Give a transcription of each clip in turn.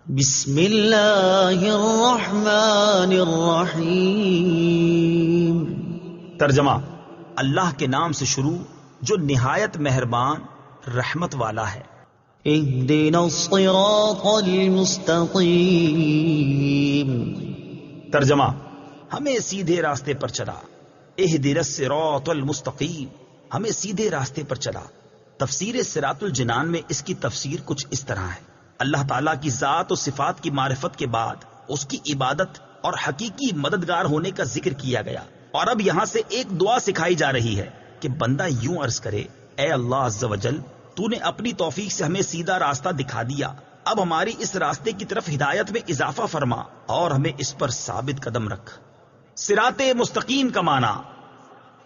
بسم اللہ الرحمن الرحیم۔ ترجمہ: اللہ کے نام سے شروع جو نہایت مہربان رحمت والا ہے۔ اہدنا الصراط المستقیم۔ ترجمہ: ہمیں سیدھے راستے پر چلا۔ اہدنا الصراط المستقیم، ہمیں سیدھے راستے پر چلا۔ تفسیر صراط الجنان میں اس کی تفسیر کچھ اس طرح ہے: اللہ تعالیٰ کی ذات و صفات کی معرفت کے بعد اس کی عبادت اور حقیقی مددگار ہونے کا ذکر کیا گیا، اور اب یہاں سے ایک دعا سکھائی جا رہی ہے کہ بندہ یوں عرض کرے: اے اللہ عز و جل، تو نے اپنی توفیق سے ہمیں سیدھا راستہ دکھا دیا، اب ہماری اس راستے کی طرف ہدایت میں اضافہ فرما اور ہمیں اس پر ثابت قدم رکھ۔ صراط مستقیم کا معنی: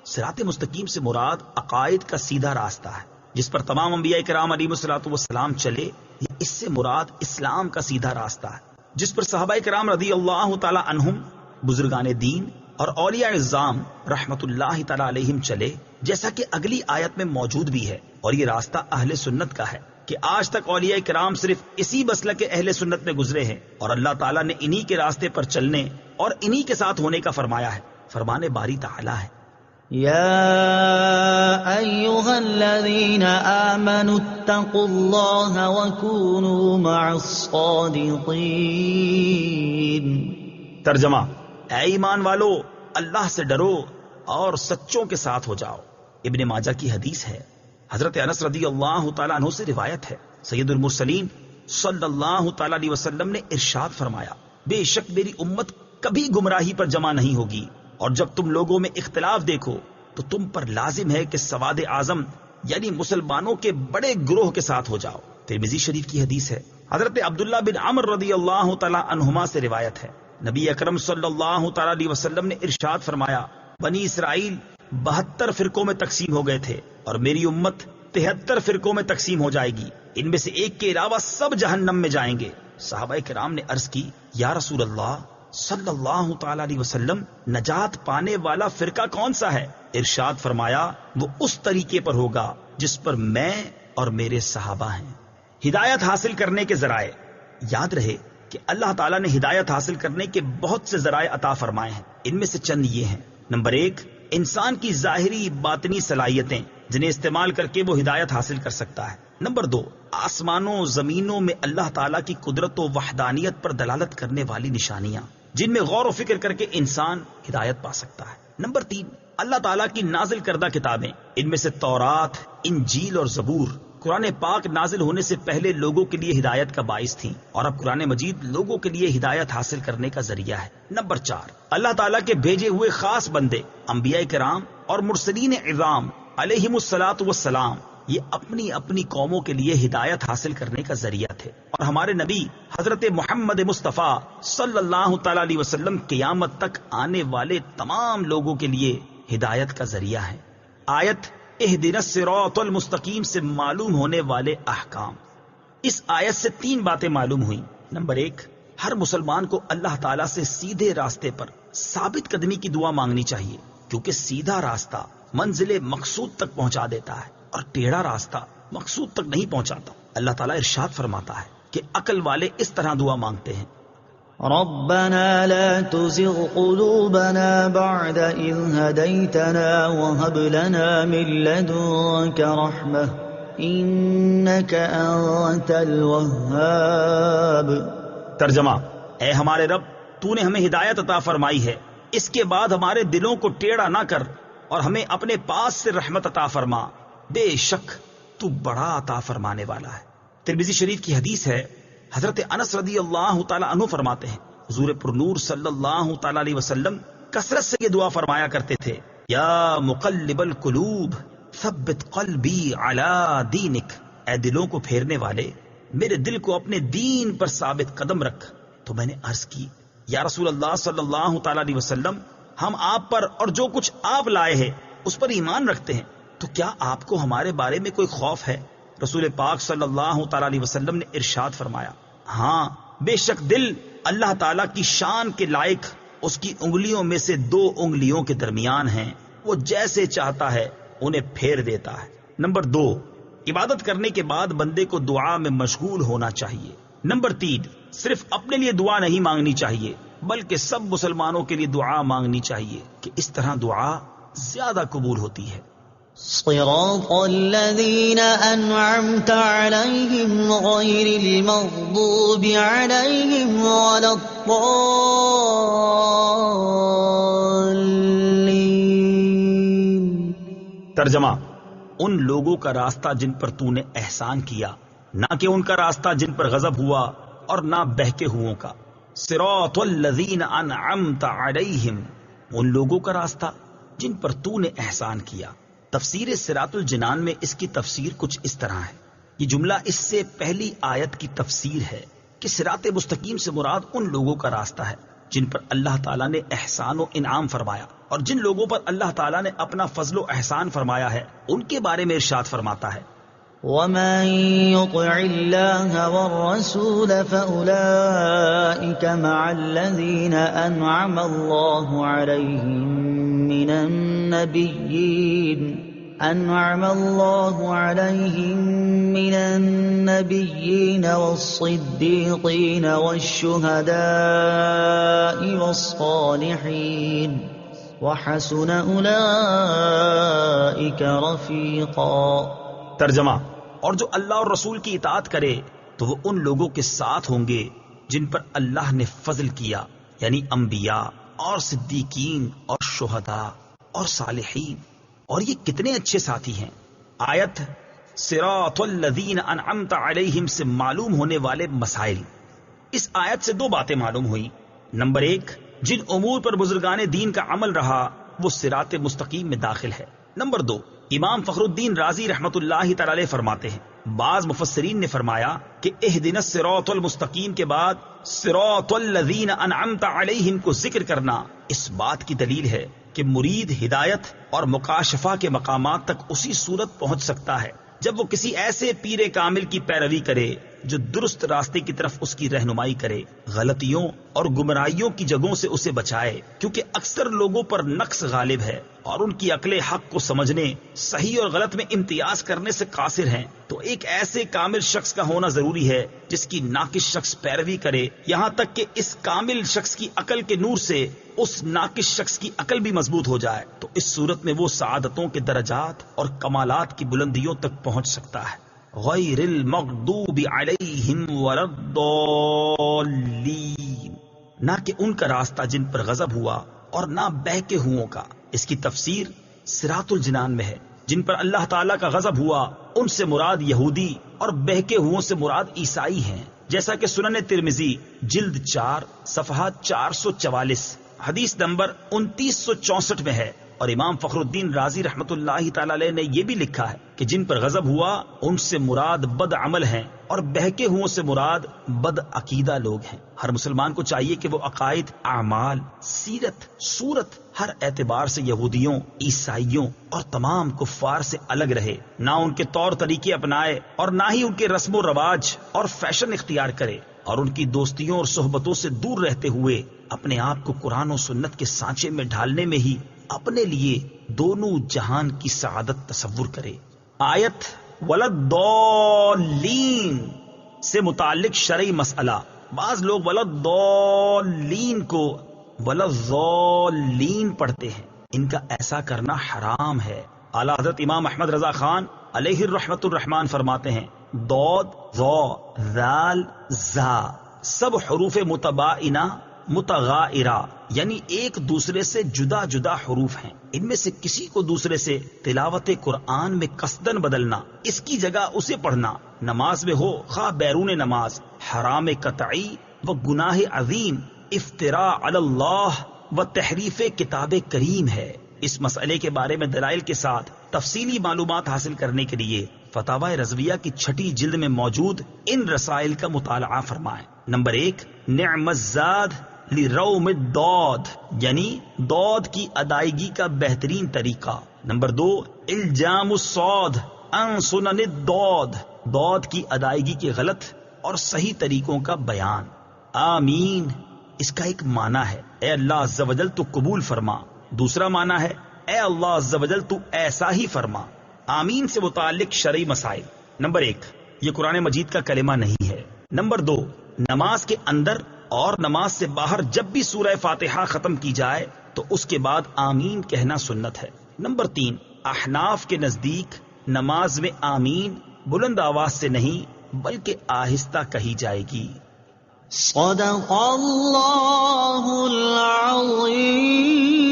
صراط مستقیم سے مراد عقائد کا سیدھا راستہ ہے جس پر تمام انبیاء کرام علیہم الصلوۃ والسلام چلے، یا اس سے مراد اسلام کا سیدھا راستہ ہے جس پر صحابہ کرام رضی اللہ تعالی عنہم، بزرگان دین اور اولیاء اعظام رحمت اللہ تعالی علیہم چلے، جیسا کہ اگلی آیت میں موجود بھی ہے۔ اور یہ راستہ اہل سنت کا ہے کہ آج تک اولیاء کرام صرف اسی مسلک اہل سنت میں گزرے ہیں، اور اللہ تعالیٰ نے انہی کے راستے پر چلنے اور انہی کے ساتھ ہونے کا فرمایا ہے۔ فرمان باری تعالیٰ ہے: یا ایھا الذین آمنوا اتقوا اللہ وکونوا مع الصادقین۔ ترجمہ: اے ایمان والو، اللہ سے ڈرو اور سچوں کے ساتھ ہو جاؤ۔ ابن ماجہ کی حدیث ہے، حضرت انس رضی اللہ تعالیٰ عنہ سے روایت ہے، سید المرسلین صلی اللہ تعالیٰ علیہ وسلم نے ارشاد فرمایا: بے شک میری امت کبھی گمراہی پر جمع نہیں ہوگی، اور جب تم لوگوں میں اختلاف دیکھو تو تم پر لازم ہے کہ سواد اعظم یعنی مسلمانوں کے بڑے گروہ کے ساتھ ہو جاؤ۔ ترمذی شریف کی حدیث ہے، حضرت عبداللہ بن عمرو رضی اللہ تعالیٰ عنہما سے روایت ہے، نبی اکرم صلی اللہ تعالیٰ علیہ وسلم نے ارشاد فرمایا: بنی اسرائیل 72 فرقوں میں تقسیم ہو گئے تھے، اور میری امت 73 فرقوں میں تقسیم ہو جائے گی، ان میں سے ایک کے علاوہ سب جہنم میں جائیں گے۔ صحابہ کرام نے عرض کی: یا رسول اللہ صلی اللہ تعالی علیہ وسلم، نجات پانے والا فرقہ کون سا ہے؟ ارشاد فرمایا: وہ اس طریقے پر ہوگا جس پر میں اور میرے صحابہ ہیں۔ ہدایت حاصل کرنے کے ذرائع: یاد رہے کہ اللہ تعالیٰ نے ہدایت حاصل کرنے کے بہت سے ذرائع عطا فرمائے ہیں، ان میں سے چند یہ ہیں: نمبر 1، انسان کی ظاہری باطنی صلاحیتیں جنہیں استعمال کر کے وہ ہدایت حاصل کر سکتا ہے۔ نمبر 2، آسمانوں زمینوں میں اللہ تعالیٰ کی قدرت و وحدانیت پر دلالت کرنے والی نشانیاں جن میں غور و فکر کر کے انسان ہدایت پا سکتا ہے۔ نمبر 3، اللہ تعالیٰ کی نازل کردہ کتابیں، ان میں سے تورات، انجیل اور زبور قرآن پاک نازل ہونے سے پہلے لوگوں کے لیے ہدایت کا باعث تھیں، اور اب قرآن مجید لوگوں کے لیے ہدایت حاصل کرنے کا ذریعہ ہے۔ نمبر 4، اللہ تعالیٰ کے بھیجے ہوئے خاص بندے انبیاء کرام اور مرسلین اعظام علیہم الصلاۃ والسلام یہ اپنی اپنی قوموں کے لیے ہدایت حاصل کرنے کا ذریعہ تھے، اور ہمارے نبی حضرت محمد مصطفیٰ صلی اللہ تعالی علیہ وسلم قیامت تک آنے والے تمام لوگوں کے لیے ہدایت کا ذریعہ ہے۔ آیت اہدنا الصراط المستقیم سے معلوم ہونے والے احکام: اس آیت سے 3 باتیں معلوم ہوئیں۔ نمبر 1، ہر مسلمان کو اللہ تعالیٰ سے سیدھے راستے پر ثابت قدمی کی دعا مانگنی چاہیے، کیونکہ سیدھا راستہ منزل مقصود تک پہنچا دیتا ہے اور ٹیڑھا راستہ مقصود تک نہیں پہنچاتا۔ اللہ تعالیٰ ارشاد فرماتا ہے کہ عقل والے اس طرح دعا مانگتے ہیں: ربنا لا تزغ قلوبنا بعد إذ هديتنا وهب لنا من لدنك رحمة إنك أنت الوهاب۔ ترجمہ: اے ہمارے رب، تو نے ہمیں ہدایت عطا فرمائی ہے، اس کے بعد ہمارے دلوں کو ٹیڑھا نہ کر اور ہمیں اپنے پاس سے رحمت عطا فرما، بے شک تو بڑا عطا فرمانے والا ہے۔ ترمذی شریف کی حدیث ہے، حضرت انس رضی اللہ تعالی عنہ فرماتے ہیں، حضور پرنور صلی اللہ تعالی علیہ وسلم کثرت سے یہ دعا فرمایا کرتے تھے: یا مقلب القلوب ثبت قلبی علی دینک، اے دلوں کو پھیرنے والے میرے دل کو اپنے دین پر ثابت قدم رکھ۔ تو میں نے عرض کی: یا رسول اللہ صلی اللہ تعالی علیہ وسلم، ہم آپ پر اور جو کچھ آپ لائے ہیں اس پر ایمان رکھتے ہیں، تو کیا آپ کو ہمارے بارے میں کوئی خوف ہے؟ رسول پاک صلی اللہ تعالی علیہ وسلم نے ارشاد فرمایا: ہاں، بے شک دل اللہ تعالیٰ کی شان کے لائق اس کی انگلیوں میں سے 2 انگلیوں کے درمیان ہیں، وہ جیسے چاہتا ہے انہیں پھیر دیتا ہے۔ نمبر 2، عبادت کرنے کے بعد بندے کو دعا میں مشغول ہونا چاہیے، نمبر 3، صرف اپنے لیے دعا نہیں مانگنی چاہیے بلکہ سب مسلمانوں کے لیے دعا مانگنی چاہیے کہ اس طرح دعا زیادہ قبول ہوتی ہے۔ صراط الذين أنعمت عليهم غير المغضوب عليهم ولا الضالين۔ ترجمہ: ان لوگوں کا راستہ جن پر تو نے احسان کیا، نہ کہ ان کا راستہ جن پر غضب ہوا اور نہ بہکے ہوئوں کا۔ صراط الذین انعمت علیہم، ان لوگوں کا راستہ جن پر تو نے احسان کیا۔ تفسیر صراط الجنان میں اس کی تفسیر کچھ اس طرح ہے۔ یہ جملہ اس سے پہلی آیت کی تفسیر ہے کہ صراط مستقیم سے مراد ان لوگوں کا راستہ ہے جن پر اللہ تعالیٰ نے احسان و انعام فرمایا، اور جن لوگوں پر اللہ تعالیٰ نے اپنا فضل و احسان فرمایا ہے ان کے بارے میں ارشاد فرماتا ہے: وَمَن يُطِعِ اللَّهَ وَالرَّسُولَ فَأُولَئِكَ مَعَ الَّذِينَ أَنْعَمَ اللَّهُ عَلَيْهِم مِّنَ النَّبِيِّينَ وَالصِّدِّيقِينَ وَالشُّهَدَاءِ وَالصَّالِحِينَ وَحَسُنَ أُولَئِكَ رَفِيقًا۔ ترجمہ: اور جو اللہ اور رسول کی اطاعت کرے تو وہ ان لوگوں کے ساتھ ہوں گے جن پر اللہ نے فضل کیا، یعنی انبیاء اور صدیقین اور شہداء اور صالحین، اور یہ کتنے اچھے ساتھی ہیں۔ آیت صراط الذین انعمت علیہم سے معلوم ہونے والے مسائل۔ اس آیت سے 2 باتیں معلوم ہوئی۔ نمبر 1، جن امور پر بزرگان دین کا عمل رہا وہ صراط مستقیم میں داخل ہے۔ نمبر 2، امام فخر الدین رازی رحمت اللہ تعالی علیہ فرماتے ہیں، بعض مفسرین نے فرمایا کہ اہدنا الصراط المستقیم کے بعد صراط الذین انعمت علیہم کو ذکر کرنا اس بات کی دلیل ہے کہ مرید ہدایت اور مکاشفہ کے مقامات تک اسی صورت پہنچ سکتا ہے جب وہ کسی ایسے پیر کامل کی پیروی کرے جو درست راستے کی طرف اس کی رہنمائی کرے، غلطیوں اور گمراہیوں کی جگہوں سے اسے بچائے، کیونکہ اکثر لوگوں پر نقص غالب ہے اور ان کی عقل حق کو سمجھنے، صحیح اور غلط میں امتیاز کرنے سے قاصر ہیں۔ تو ایک ایسے کامل شخص کا ہونا ضروری ہے جس کی ناقص شخص پیروی کرے، یہاں تک کہ اس کامل شخص کی عقل کے نور سے اس ناقص شخص کی عقل بھی مضبوط ہو جائے، تو اس صورت میں وہ سعادتوں کے درجات اور کمالات کی بلندیوں تک پہنچ سکتا ہے۔ غیر المغضوب علیہم ولا الضالین، نہ کہ ان کا راستہ جن پر غضب ہوا اور نہ بہکے ہوئوں کا۔ اس کی تفسیر صراط الجنان میں ہے۔ جن پر اللہ تعالیٰ کا غضب ہوا ان سے مراد یہودی اور بہکے ہوئوں سے مراد عیسائی ہیں، جیسا کہ سنن ترمذی جلد 4 صفحہ 444 حدیث نمبر 2964 میں ہے، اور امام فخر الدین رازی رحمت اللہ تعالی علیہ نے یہ بھی لکھا ہے کہ جن پر غضب ہوا ان سے مراد بد عمل ہیں اور بہکے ہوئوں سے مراد بد عقیدہ لوگ ہیں۔ ہر مسلمان کو چاہیے کہ وہ عقائد، اعمال، سیرت، صورت ہر اعتبار سے یہودیوں، عیسائیوں اور تمام کفار سے الگ رہے، نہ ان کے طور طریقے اپنائے اور نہ ہی ان کے رسم و رواج اور فیشن اختیار کرے، اور ان کی دوستیوں اور صحبتوں سے دور رہتے ہوئے اپنے آپ کو قرآن و سنت کے سانچے میں ڈھالنے میں ہی اپنے لیے دونوں جہان کی سعادت تصور کرے۔ آیت ولدالین سے متعلق شرعی مسئلہ۔ بعض لوگ ولدالین کو ولضالین پڑھتے ہیں، ان کا ایسا کرنا حرام ہے۔ اعلیٰ حضرت امام احمد رضا خان علیہ الرحمت الرحمان فرماتے ہیں، ضاد، ظا، ذال، زا سب حروف متباینہ متغائرہ، یعنی ایک دوسرے سے جدا جدا حروف ہیں، ان میں سے کسی کو دوسرے سے تلاوت قرآن میں قصدن بدلنا، اس کی جگہ اسے پڑھنا، نماز میں ہو خواہ بیرون نماز، حرام قطعی و گناہ عظیم، افتراء علی اللہ و تحریف کتاب کریم ہے۔ اس مسئلے کے بارے میں دلائل کے ساتھ تفصیلی معلومات حاصل کرنے کے لیے فتاوی رضویہ کی 6 جلد میں موجود ان رسائل کا مطالعہ فرمائیں۔ نمبر 1، نعم الزاد لروم الضاد، یعنی ضاد کی ادائیگی کا بہترین طریقہ۔ نمبر 2، الجام الصاد عن سنن الضاد، ضاد کی ادائیگی کے غلط اور صحیح طریقوں کا بیان۔ آمین، اس کا ایک معنی ہے اے اللہ عز و جل تو قبول فرما، دوسرا معنی ہے اے اللہ عز و جل تو ایسا ہی فرما۔ آمین سے متعلق شرعی مسائل۔ نمبر 1، یہ قرآن مجید کا کلمہ نہیں ہے نمبر 2، نماز کے اندر اور نماز سے باہر جب بھی سورہ فاتحہ ختم کی جائے تو اس کے بعد آمین کہنا سنت ہے۔ نمبر 3، احناف کے نزدیک نماز میں آمین بلند آواز سے نہیں بلکہ آہستہ کہی جائے گی۔ صدق اللہ العظیم۔